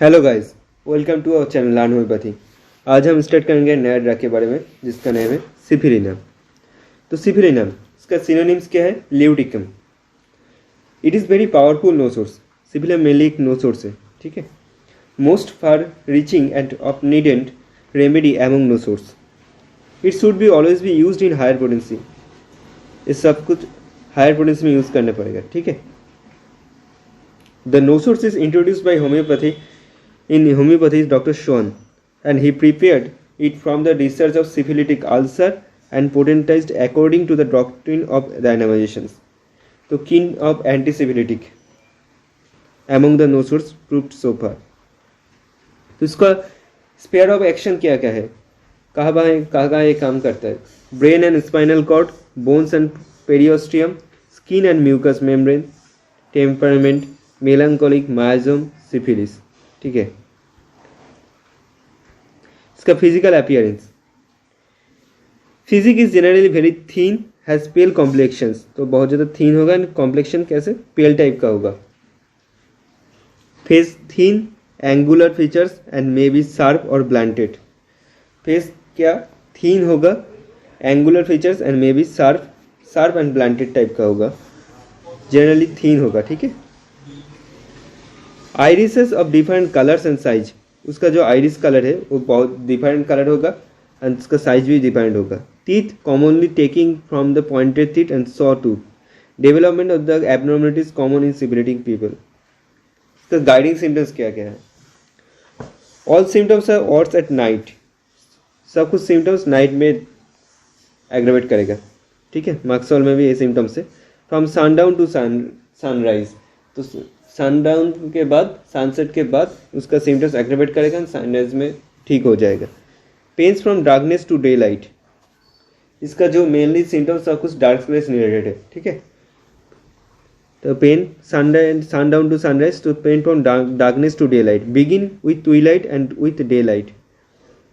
Hello guys, welcome to our channel learn homoeopathy. आज हम start करेंगे नया ड्रग के बारे में जिसका नेम है सिफिलिनम। तो सिफिलिनम इसका सिनोनिम्स क्या है? Lueticum. It is very powerful nosode. Syphilinum mainly एक नो सोर्स है, ठीक है। Most far reaching and of नीडेंट remedy among nosode. It should be always be use in higher potency. इस सब कुछ हायर पोटेंसी में use करना पड़ेगा, ठीक है। The no source is introduced by homoeopathy in homeopathy is Dr. Schwann, and he prepared it from the research of syphilitic ulcer and potentized according to the doctrine of dynamizations. तो king of antisyphilitic among the no source proved so far. तो इसका sphere of action क्या क्या है, कहाँ ये काम करता है? Brain and spinal cord, bones and periosteum, skin and mucous membrane, temperament, melancholic, miasm, syphilis, ठीक है। इसका physical appearance, physique is generally very thin, has pale complexions. तो बहुत ज़्यादा थीन होगा एंड कॉम्प्लेक्शन कैसे? पेल टाइप का होगा। Face thin, angular features and may be sharp और ब्लंटेड। फेस क्या? थीन होगा, angular features and may be sharp and blunted type का होगा, जनरली थीन होगा, ठीक है। Irises of different colours and size, उसका जो आइरिस कलर है वो बहुत डिफरेंट कलर होगा एंड उसका साइज भी डिफरेंट होगा। Teeth commonly taking from the pointed teeth and saw tooth. Development of the abnormalities common in syphilitic people. इसका गाइडिंग सिम्टम्स क्या क्या है? All symptoms are worse at night. सब कुछ सिम्टम्स नाइट में एग्रेवेट करेगा, ठीक है। मार्क्सवाल में भी ये सिम्टम्स है। फ्रॉम सनडाउन टू सनराइज, तो सनडाउन के बाद, सनसेट के बाद उसका सिम्टम्स एग्रेवेट करेगा, सनराइज में ठीक हो जाएगा। Pains from darkness to daylight, इसका जो मेनली सिम्टम्स सब कुछ डार्कनेस रिलेटेड है, ठीक है। तो पेन सनडाउन टू सनराइज, तो pain from darkness to daylight, begin with twilight end with daylight.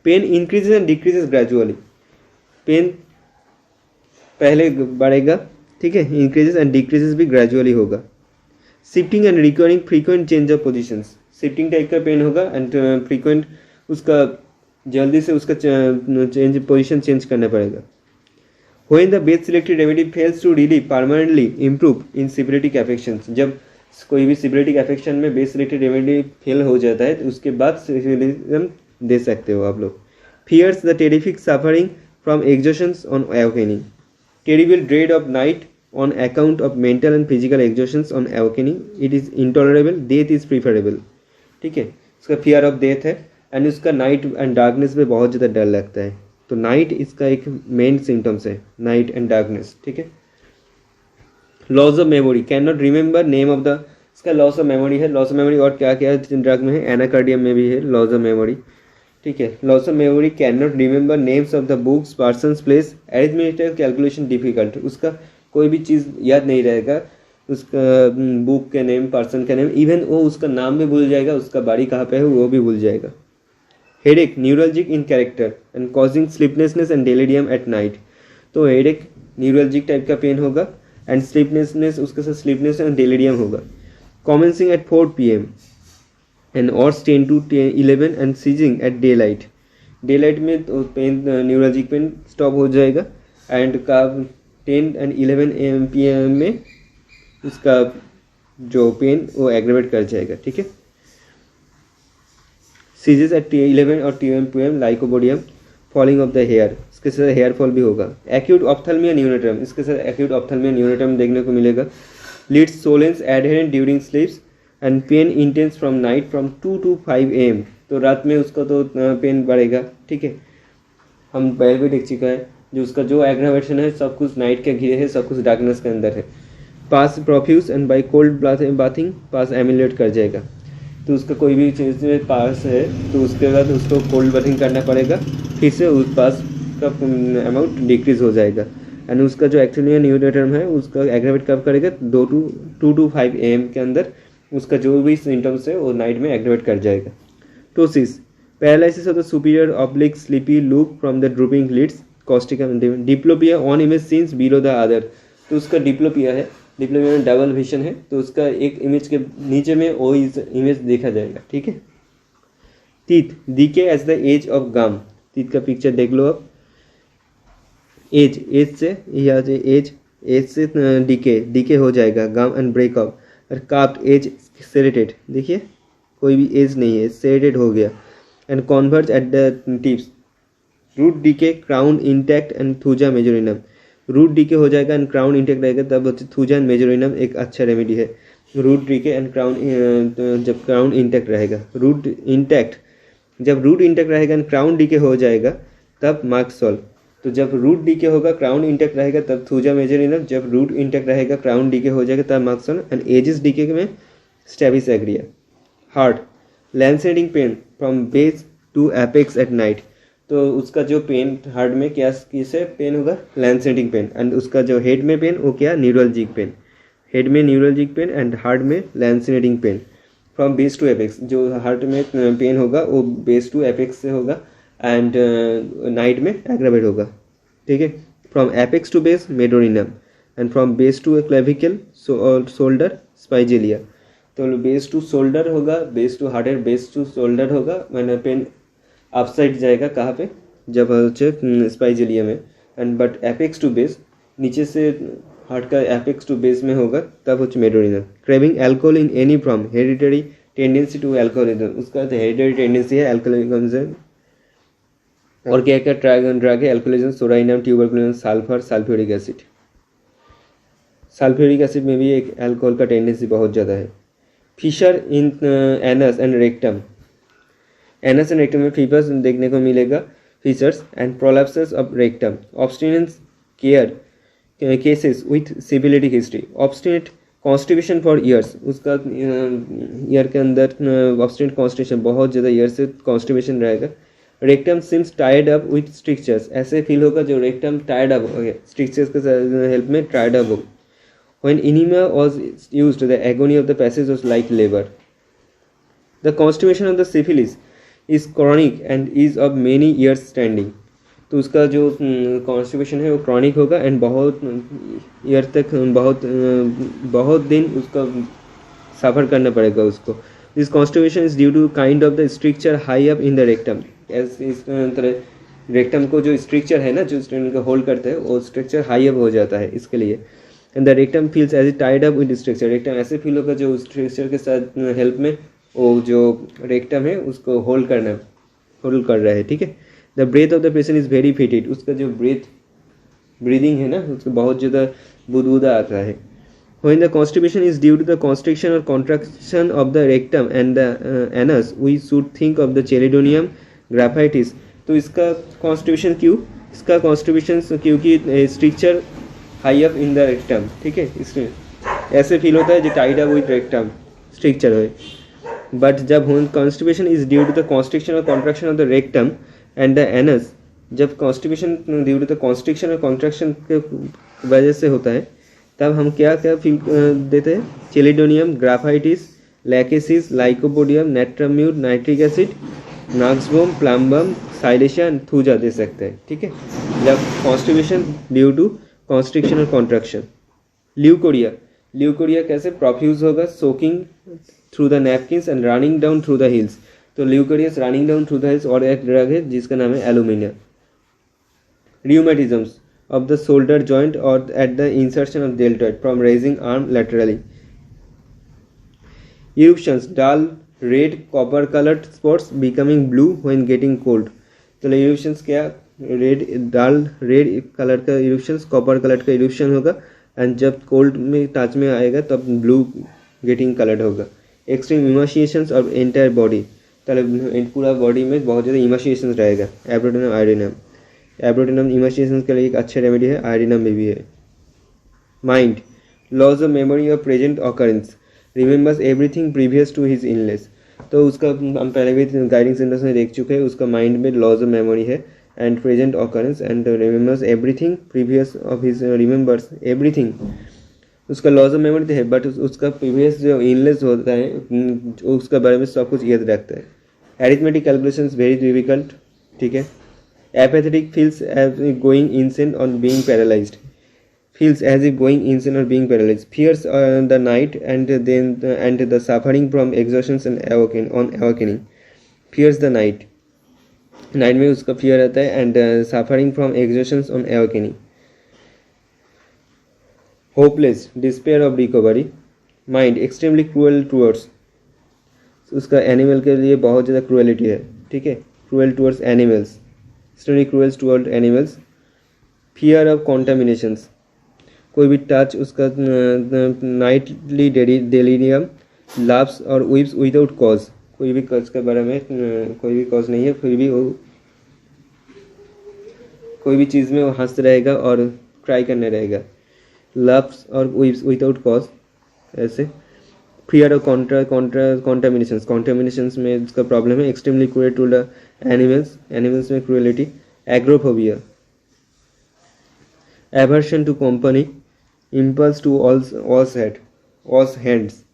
Pain increases and decreases gradually, pain पहले बढ़ेगा, ठीक है, इंक्रीजेज एंड डिक्रीजेज भी ग्रेजुअली होगा। Shifting and requiring frequent change of positions, shifting type का pain होगा and frequent उसका जल्दी से उसका चेंज पोजीशन चेंज करना पड़ेगा। When the best selected remedy fails to relieve permanently improve in syphilitic affections, जब कोई भी सिफिलिटिक अफेक्शन में बेस्ट सिलेक्टेड रेमेडी फेल हो जाता है तो उसके बाद सिफिलिज्म दे सकते हो आप लोग। Fears the terrific suffering from exhaustions on awakening, terrible dread of night on account of mental and physical exhaustions on awakening, it is intolerable, death is preferable, ठीक है। इसका फियर ऑफ डेथ है एंड उसका night and darkness में बहुत ज़्यादा डर लगता है। तो नाइट इसका एक मेन सिम्टम्स है, नाइट एंड डार्कनेस, ठीक है। Loss of memory, can not remember name of the, इसका लॉस ऑफ मेमोरी है। लॉस ऑफ मेमोरी और क्या क्या ड्रग में है? एनाकार्डियम में भी है लॉस ऑफ मेमोरी, ठीक है। Loss of memory, can not remember names of the books, persons, place, arithmetical calculation difficult, उसका कोई भी चीज़ याद नहीं रहेगा, उसका बुक के नेम, पर्सन का नेम, इवन वो उसका नाम भी भूल जाएगा, उसका बाड़ी कहाँ पे है वो भी भूल जाएगा। Headache, neuralgic in character and causing sleeplessness and delirium at night, तो हेडेक न्यूरल्जिक टाइप का पेन होगा एंड स्लीपनेसनेस, उसके साथ स्लीपनेस एंड डेलिरियम होगा। Commencing at 4 PM and hours 10 to 11 and ceasing at daylight, daylight में तो pen, neuralgic pen stop हो जाएगा एंड का 10 and 11 PM में उसका जो पेन वो एग्रेवेट कर जाएगा, ठीक है। सीजेस एट 11 और 12 PM, Lycopodium, falling off the hair, इसके साथ हेयर फॉल भी होगा। एक्यूट ऑप्थेल्मिया न्यूनेटम, इसके साथ एक्यूट ऑप्थेल्मिया न्यूनेटम देखने को मिलेगा। Lids swollen adherent during sleeps and pain intense from night from 2 to 5 AM, तो रात में उसका तो पेन बढ़ेगा, ठीक है। हम पहले भी देख चुका है, जो उसका जो एग्रावेशन है सब कुछ नाइट के घिरे है, सब कुछ डार्कनेस के अंदर है। Pus profuse and by cold bathing pus ameliorate कर जाएगा, तो उसका कोई भी चीज़ में पास है तो उसके बाद उसको कोल्ड बाथिंग करना पड़ेगा, फिर से उस पास का अमाउंट डिक्रीज हो जाएगा एंड उसका जो एक्चुअली न्यूरोटर्म है उसका एग्रावेट कब करेगा? 2 to 5 AM के अंदर उसका जो भी सिम्टम्स है वो नाइट में एग्रावेट कर जाएगा। Ptosis, paralysis of the superior oblique sleepy look from the drooping lids, caustic. Diplopia, one image scenes below the other, तो उसका डिप्लोपिया है, डिप्लोपिया में डबल विजन है, तो उसका एक इमेज के नीचे में वो इमेज देखा जाएगा, ठीक है। Teeth decay as the edge of gum, teeth का पिक्चर देख लो अब। एज से यहाँ से एज से डीके हो जाएगा, गम एंड ब्रेक ऑफ। और काफ्ट एज सेरेटेड, देखिए कोई भी एज नहीं है, सेरेटेड हो गया। And converge at the tips, root decay, crown intact and Thuja Medorrhinum. Root decay हो जाएगा एंड क्राउन इंटैक्ट रहेगा, तब थूजा एंड मेजोरिनम एक अच्छा रेमेडी है। रूट डीके एंड क्राउन, जब क्राउन इंटैक्ट रहेगा, रूट इंटैक्ट, जब रूट इंटैक्ट रहेगा एंड क्राउन डीके हो जाएगा तब मार्क सॉल्व। तो जब रूट डीके होगा, क्राउन इंटैक्ट रहेगा, तब थूजा मेजोरिनम। जब रूट इंटैक्ट रहेगा, क्राउन डीके हो जाएगा, तब Merc sol. And edges decay में Staphysagria. Heart lancinating pain from base to apex at night, तो उसका जो पेन हार्ट में क्या किससे पेन होगा, लैंसेटिंग पेन। एंड उसका जो हेड में पेन वो क्या, न्यूरलजिक पेन। हेड में न्यूरलजिक पेन एंड हार्ट में lancinating pain. From base to apex, जो हार्ट में पेन होगा वो बेस टू एपेक्स से होगा एंड नाइट में एग्रावेट होगा, ठीक है। From apex to base Medorrhinum and from base to clavicle shoulder Spigelia. तो बेस टू शोल्डर होगा, बेस टू हार्टेर बेस टू शोल्डर होगा, मैंने पेन अपसाइड जाएगा कहाँ पे, जब स्पाइजेलिया में। And but apex to base, नीचे से हार्ट का एपेक्स टू बेस में होगा, तब होচ্ছে Medorrhinum. Craving alcohol in any form, hereditary tendency to alcoholism, उसका तो हेरिडिटरी टेंडेंसी है एल्कोहलिज्म। और क्या क्या ड्रग है alcoholism, Psorinum, tuberculin, sulphur, sulphuric acid. Sulphuric acid में भी एक एल्कोहल का टेंडेंसी बहुत ज़्यादा है। Fissure in anus and rectum, anus and rectum में फीवर्स देखने को मिलेगा, fissures and prolapses of rectum. Obstinate care cases with syphilitic history. Obstinate constipation for years, उसका ईयर के अंदर ऑब्स्टिनेट कॉन्स्टिपेशन, बहुत ज़्यादा ईयर से कॉन्स्टिपेशन रहेगा। Rectum seems tired up with strictures, ऐसे फील होगा जो रेक्टम टायर्ड अप हो गया, स्ट्रिक्चर्स के हेल्प में टायर्ड अप हो। When enema was used, the agony of the passage was like labor. The constipation of the syphilis is chronic and is of many years standing. तो उसका जो constipation है वो क्रॉनिक होगा and बहुत year तक, बहुत दिन उसका सफ़र करना पड़ेगा उसको। This constipation is due to kind of the structure high up in the rectum. इस तरह रेक्टम को जो स्ट्रक्चर है ना, जो होल्ड करते हैं, वो स्ट्रक्चर हाई अप हो जाता है, इसके लिए। And the rectum feels as it tied up with structure, rectum ऐसे फील होगा जो स्ट्रक्चर के साथ हेल्प में वो जो रेक्टम है उसको होल्ड कर रहा है, ठीक है। The breath of the patient is very fetid, उसका जो ब्रीदिंग है ना, उसको बहुत ज़्यादा बुदबुदा आता है। When the constipation is due to the constriction or contraction of the rectum and the anus, we should think of the chelidonium graphitis। तो इसका कॉन्स्टिपेशन क्यों, इसका कॉन्स्टिपेशन क्योंकि stricture high up in the rectum, ठीक है, इसमें ऐसे feel होता है जो tied up with rectum stricture है। बट जब constipation is due to the constriction और contraction of the rectum and the anus, जब constipation due to the constriction और कॉन्ट्रैक्शन के वजह से होता है, तब हम क्या क्या फील देते हैं, Chelidonium Graphites, Lachesis, Lycopodium, natrum mur, nitric acid, nux vom, plumbum, silicea and Thuja दे सकते हैं, ठीक है, जब कॉन्स्टिपेशन ड्यू टू कॉन्स्ट्रिक्शन और कॉन्ट्रैक्शन। ल्यूकोरिया कैसे, प्रोफ्यूज होगा, soaking through the napkins and running down through the heels. तो leucorrhoeas running down through the heels, और एक ड्रग है जिसका नाम है alumina. Rheumatisms of the shoulder joint or at the insertion of deltoid from raising arm laterally. Eruptions, dull red copper colored spots becoming blue when getting cold। तो eruptions क्या, red डल red colour का eruptions, copper colour का eruption होगा and जब cold में touch में आएगा तब ब्लू गेटिंग कलर्ड होगा। एक्सट्रीम इमाशिएशंस ऑफ एंटायर बॉडी, तो पूरा बॉडी में बहुत ज़्यादा इमाशिएशंस रहेगा। एब्रोटिनम आयोडिनम, एब्रोटिनम इमाशिएशन के लिए एक अच्छा रेमेडी है, आयोडिनम में भी है। Mind, loss of memory of present occurrence, remembers everything previous to his illness. तो उसका हम पहले भी गाइडिंग सेंटर्स में देख चुके हैं, उसका माइंड में लॉस ऑफ मेमोरी है and present occurrence and remembers everything previous of his, remembers everything, उसका लॉस ऑफ मेमोरी है बट उसका प्रीवियस जो इलनेस होता है उसका बारे में सब कुछ याद रखता है। एरिथमेटिक कैलकुलेशंस वेरी डिफिकल्ट, ठीक है। Apathetic, feels as if going insane or being paralyzed. Feels as if going insane or being paralyzed. Fears the night and the suffering from exhaustion and awakening. Fears the night, night में उसका fear रहता है, and suffering from exhaustions on awakening, hopeless, despair of recovery, mind extremely cruel towards, उसका animal के लिए बहुत ज़्यादा cruelty है, ठीक है, cruel towards animals, extremely cruel toward animals, fear of contaminations, कोई भी टच उसका नाइटली डेलीरियम, लाफ्स और वीप्स विदाउट कॉज, कोई भी कॉज के बारे में कोई भी कॉज नहीं है, फिर भी वो कोई भी चीज़ में वो हंस रहेगा और ट्राई करने रहेगा, लाफ्स और वीप्स विदाउट कॉज ऐसे, फियर ऑफ कॉन्टामिनेशंस में इसका प्रॉब्लम है, extremely cruel to the animals में cruelty, agoraphobia, aversion to company, impulse to ऑल्स हैंड्स,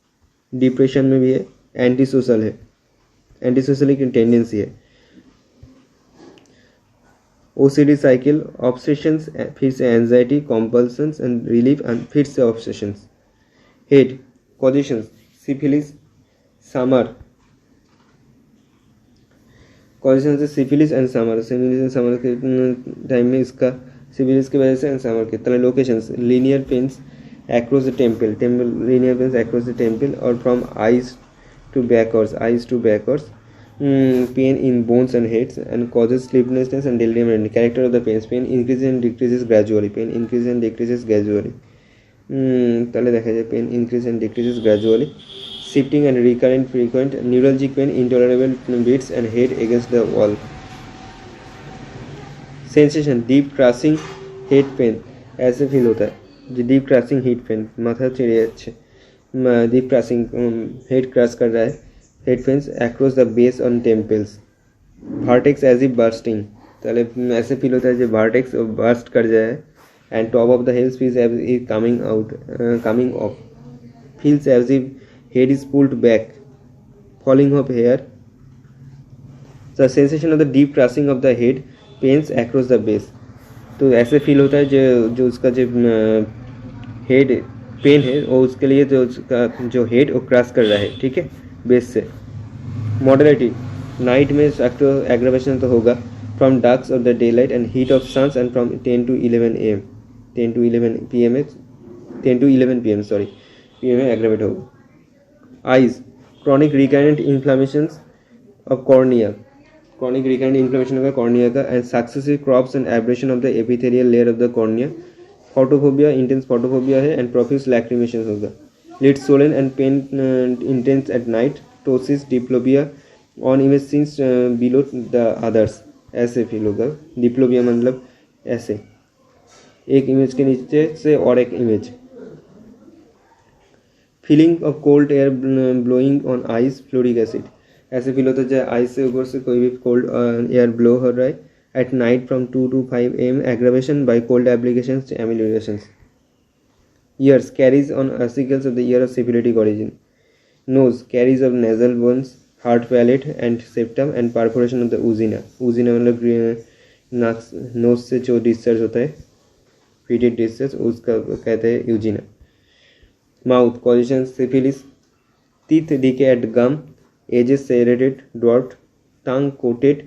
डिप्रेशन में भी है, एंटी सोशल की टेंडेंसी है, ओसीडी साइकिल, ऑब्सेशंस, फिर से anxiety, compulsions and relief, and फिर से obsessions, head causations, syphilis, summer, causation से सिफिलिस एंड समर के टाइम में इसका सिफिलिस की वजह से एंड समर के तरह, locations linear pains across the temple linear veins across the temple or from eyes to backwards, pain in bones and heads, and causes sleeplessness and delirium, and character of the pain increases and decreases gradually, তাহলে দেখা যায় pain increases and decreases gradually, shifting and recurrent frequent neuralgic pain, intolerable beats and head against the wall, sensation deep crushing head pain, ऐसे feel होता है deep crushing head pain, माथा चिड़े जाচ্ছে, deep crushing head crush कर रहा है, head pains across the base on temples, vertex as if bursting, তাহলে ऐसे फील होता है जो भार्टेक्स बार्स्ट कर जाए, and top of the hills feels as if coming off, feels as if head is pulled back, falling off hair, the sensation of the deep crashing of the head pains across the base, तो ऐसे feel होता है जो उसका जो head pen है वो उसके लिए जो उसका जो हेड वो क्रैश कर रहा है, ठीक है, बेस से, मॉडरेटी, नाइट में एग्रावेशन तो होगा, from darks of the daylight and heat of suns, and from 10 to 11 PM में एग्रावेट होगा, eyes, chronic recurrent inflammations of cornea, chronic recurrent inflammation होगा कॉर्निया का, and successive crops and abrasion of the epithelial layer of the cornea, photophobia, intense photophobia है, and profuse lachrymation होगा, lid swollen and pain intense at night, ptosis, diplopia, one image scenes below the others, ऐसे feel होगा, डिप्लोबिया मतलब ऐसे एक image के नीचे से और एक image, feeling of cold air blowing on eyes, fluoric acid, ऐसे फील होता है जैसे आइज से ऊपर से कोई भी कोल्ड एयर ब्लो हो रहा है, at night from 2 to 5 AM, aggravation by cold applications, ameliorations, ears, caries on articles of the ear of syphilitic origin, nose, caries of nasal bones, hard palate and septum, and perforation of the ozaena मतलब nose से जो discharge होता है फीटेड discharge, उसका कहते हैं ozaena, mouth, causation syphilis, teeth decay at gum, edges serrated, dwarfed, tongue coated,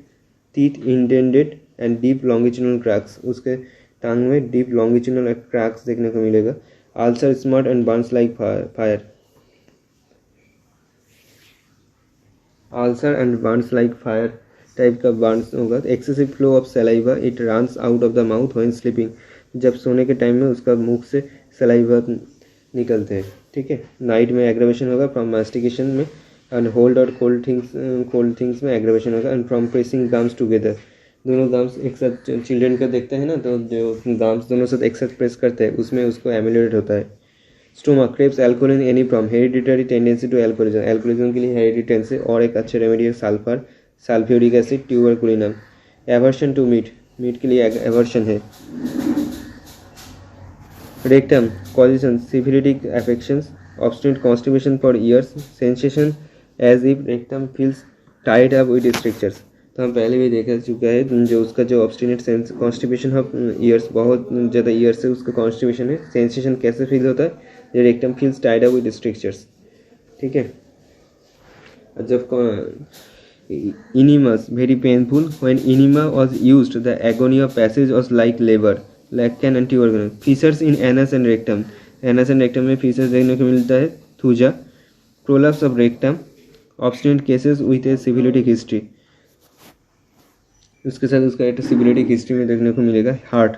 teeth indented and deep longitudinal cracks, उसके टंग में deep longitudinal cracks देखने को मिलेगा, ulcer, smart and burns like fire, ulcer and burns like fire type का burns होगा, excessive flow of saliva, it runs out of the mouth when sleeping, जब सोने के टाइम में उसका मुख से saliva निकलते हैं, ठीक है, नाइट में एग्रावेशन होगा, फ्रॉम मास्टिकेशन में, एंड होल्ड और कोल्ड थिंग्स में एग्रावेशन होगा, and from pressing gums together, दोनों गम्स एक साथ चिल्ड्रन का देखते हैं ना, तो जो गम्स दोनों साथ एक साथ प्रेस करते हैं उसमें उसको एमिलेट होता है, stomach, craves alcohol in any from, hereditary tendency to alcoholism के लिए हेरिडिटेंसी, और एक अच्छे रेमेडी है sulphur, sulphuric acid, Tuberculinum, aversion to meat के लिए एवर्शन है, rectum, causation, syphilitic affections, obstinate constipation for years, sensation as if rectum feels tied up with strictures, तो हम पहले भी देखा चुका है जो उसका जो ऑब्स्टिनेट कॉन्स्टिपेशन ऑफ ईयर्स, बहुत ज़्यादा ईयर्स से उसका कॉन्स्टिपेशन है, सेंसेशन कैसे फील होता है, जो rectum feels Tide up with strictures, ठीक है, जब enemas, very painful. When enema was used, the agony of passage was like labor. Lacan and tuberculosis. Fissures in anus and rectum. Anus and rectum में fissures देखने को मिलता है. Thuja, prolapse of rectum, obstinate cases with a syphilitic history. उसके साथ उसका एक syphilitic history में देखने को मिलेगा. हार्ट,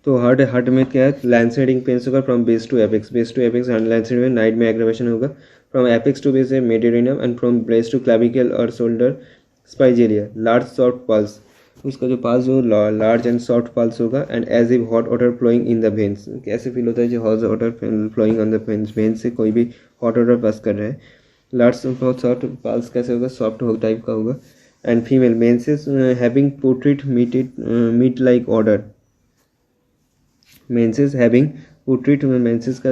तो हार्ट में क्या है, लैंसेटिंग पेन्स होगा from base to apex. Base to apex lancet में नाइट में एग्रावेशन होगा. फ्रॉम एपेक्स टू बेस है Medorrhinum and from base to clavicle और shoulder Spigelia. Large soft pulse, उसका जो पल्स हो लार्ज एंड सॉफ्ट पल्स होगा. And as if hot water flowing in the veins, कैसे feel होता है जो hot water flowing on the veins, veins से कोई भी हॉट वाटर पास कर रहा है. लार्ज सॉफ्ट पल्स कैसे होगा, सॉफ्ट टाइप का होगा. And female menses having putrid meat like odour. Menses having putrid, menses का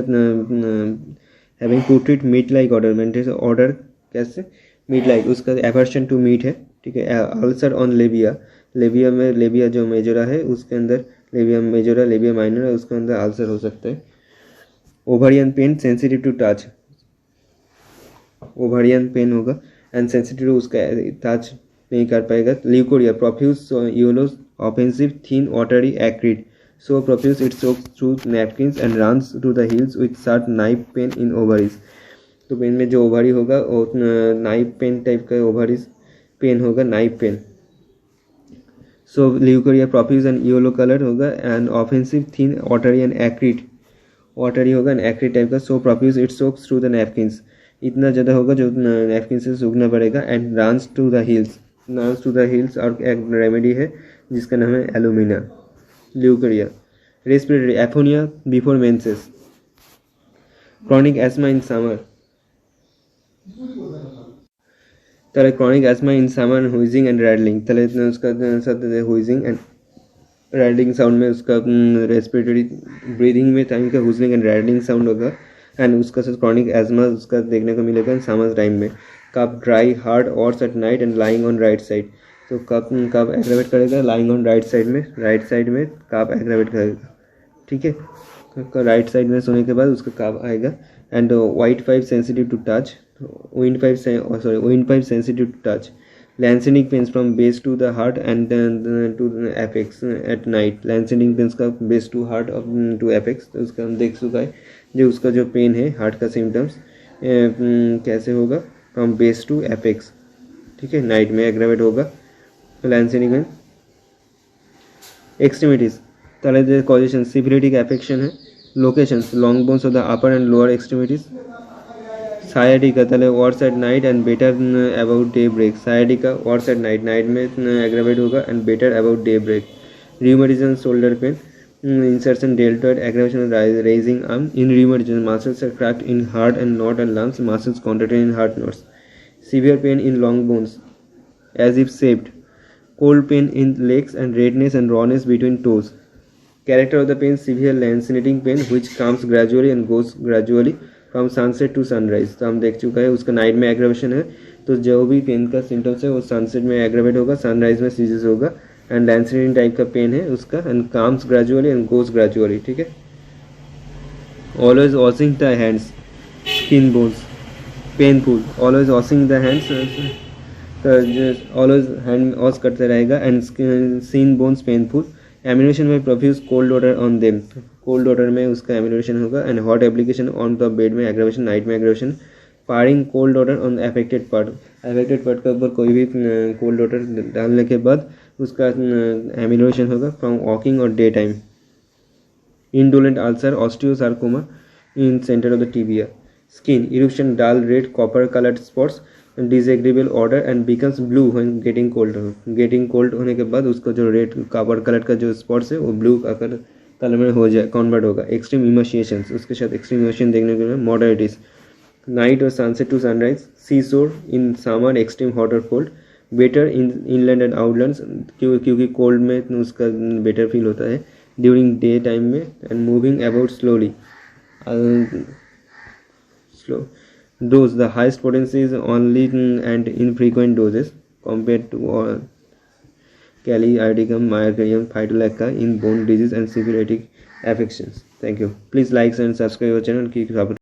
having putrid meat like odour. Menses odour कैसे मीट लाइक, उसका एवर्शन टू मीट है. ठीक है. अल्सर ऑन लेबिया, लेबिया में लेबिया जो मेजोरा है उसके अंदर लेबिया मेजोरा लेबिया माइनर है उसके अंदर अल्सर हो सकता है. Ovarian pain sensitive to touch, ovarian pain होगा एंड सेंसिटिव टू उसका टच नहीं कर पाएगा. Leucorrhoea, profuse yellow offensive thin watery acrid. So profuse it soaks through napkins and runs to the heels with sharp knife pain in ovaries. तो pain में जो ovary होगा वो नाइफ पेन टाइप का ओवरीज पेन होगा, knife pain. So leucorrhoea profuse and yellow colour होगा and offensive thin watery and acrid, watery होगा and acrid type का. So profuse it soaks through the napkins, इतना ज़्यादा होगा जो नैपकिन से सूखना पड़ेगा. And runs to the heels, runs to the heels और एक रेमेडी है जिसका नाम है alumina. Leucorrhoea. Respiratory aphonia before menses. Chronic asthma in summer, তাহলে chronic asthma in summer wheezing and rattling. তাহলে उसका साथ हुइजिंग एंड रैडलिंग साउंड में उसका रेस्पिरेटरी ब्रीदिंग में टाइम का हुइजिंग एंड रैडलिंग साउंड होगा. एंड उसका साथ क्रॉनिक एस्मा उसका देखने को मिलेगा समर टाइम में. Cough dry hard hoarse at night and lying on right side. तो कब एग्रावेट करेगा, लाइंग ऑन राइट साइड में, राइट साइड में कब एग्रावेट करेगा. ठीक है. राइट साइड में सोने के बाद उसका कब आएगा. And windpipe sensitive to touch, windpipe sensitive to touch. Lancinating pains from base to the heart and to apex at night. Lancinating pains का base to heart to apex. तो उसका हम देख चुका है जो उसका जो पेन है हार्ट का सिम्टम्स कैसे होगा, फ्रॉम बेस टू एपेक्स. ठीक है. नाइट में एग्रावेट होगा. Lancinating pain. एक्सट्रीमिटीज, ताहले कॉजेशन सिफिलिटिक एफेक्शन है. Locations long bones of the upper and lower extremities. Sciatica, ताहले worse at night and better about daybreak. Sciatica worse at night, night में aggravate होगा and better about daybreak. Rheumatism shoulder pain, insertion deltoid aggravation raising arm. In rheumatism muscles are cracked in heart and not and lungs, muscles contracted in heart knots. Severe pain in long bones as if saved. Cold pain in legs and redness and rawness between toes. Character of the pain, severe lancinating pain which comes gradually and goes gradually from sunset to sunrise. तो हम देख चुका है उसका night में aggravation है. तो जो भी पेन का सिम्टम्स है वो सनसेट में एग्रावेट होगा, सनराइज में सीजेस होगा. एंड लैंसेटिंग टाइप का पेन है उसका and comes gradually and goes gradually. ठीक है. Always washing the hands, skin bones painful. Always washing the hands, always hand wash करते रहेगा. And skin bones painful. Amelioration में profuse cold water on them, cold water में उसका amelioration होगा. And hot application on the bed में aggravation, night में aggravation. Pouring cold water on affected part, affected part के ऊपर कोई भी कोल्ड वाटर डालने के बाद उसका एम्यूनेशन होगा. फ्रॉम वॉकिंग और daytime. Indolent ulcer osteosarcoma in centre of the tibia. Skin eruption dull red copper coloured spots, disagreeable odour and becomes blue when getting cold. Getting cold होने के बाद उसका जो रेड कॉपर कलर का जो spots है वो blue colour में हो जाए, कन्वर्ट होगा. एक्सट्रीम इमोशिएशंस, उसके साथ एक्सट्रीम इमोशन देखने को मिले. मॉडरेटिस नाइट और sunset to sunrise. Seashore in summer extreme hot और cold. Better in inland and outlands, क्योंकि कोल्ड में उसका बेटर फील होता है. ड्यूरिंग डे टाइम में. And moving about slowly, slow. Dose the highest potency is only and infrequent doses compared to Cali, Ardicum, Mycarium, Phytolacca in bone disease and syphilitic affections. Thank you. Please like and subscribe our channel and keep support.